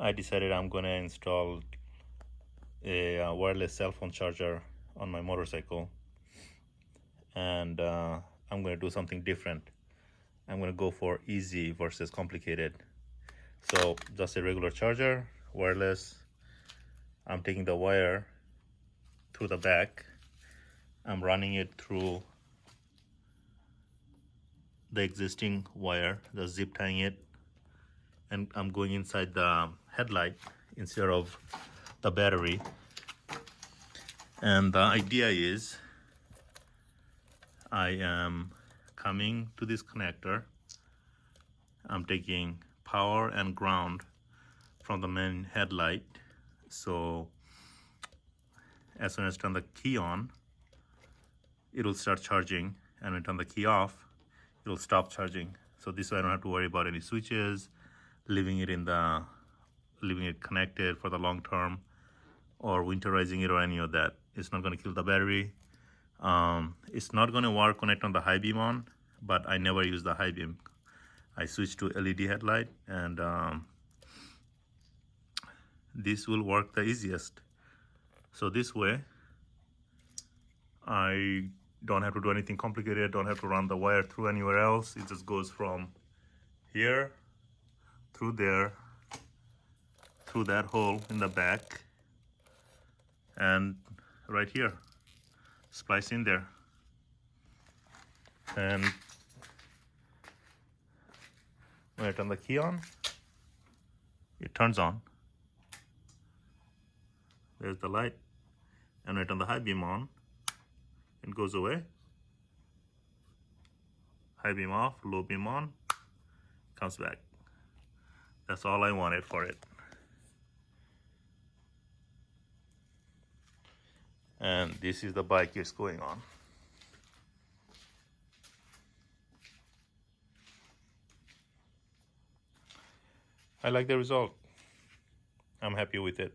I decided I'm gonna install a wireless cell phone charger on my motorcycle, and I'm gonna do something different. I'm gonna go for easy versus complicated. So just a regular charger, wireless. I'm taking the wire through the back. I'm running it through the existing wire, just zip tying it, and I'm going inside the headlight instead of the battery. And the idea is I am coming to this connector. I'm taking power and ground from the main headlight. So as soon as I turn the key on, it'll start charging, and when I turn the key off, it'll stop charging. So this way I don't have to worry about any switches, leaving it connected for the long term, or winterizing it or any of that. It's not going to kill the battery. It's not going to work connect on the high beam on, but I never use the high beam. I switched to LED headlight, and this will work the easiest. So this way I don't have to do anything complicated, don't have to run the wire through anywhere else. It just goes from here through there, through that hole in the back, and right here, splice in there. And when I turn the key on, it turns on. There's the light. And when I turn the high beam on, it goes away. High beam off, low beam on, comes back. That's all I wanted for it. And this is the bike it's going on. I like the result. I'm happy with it.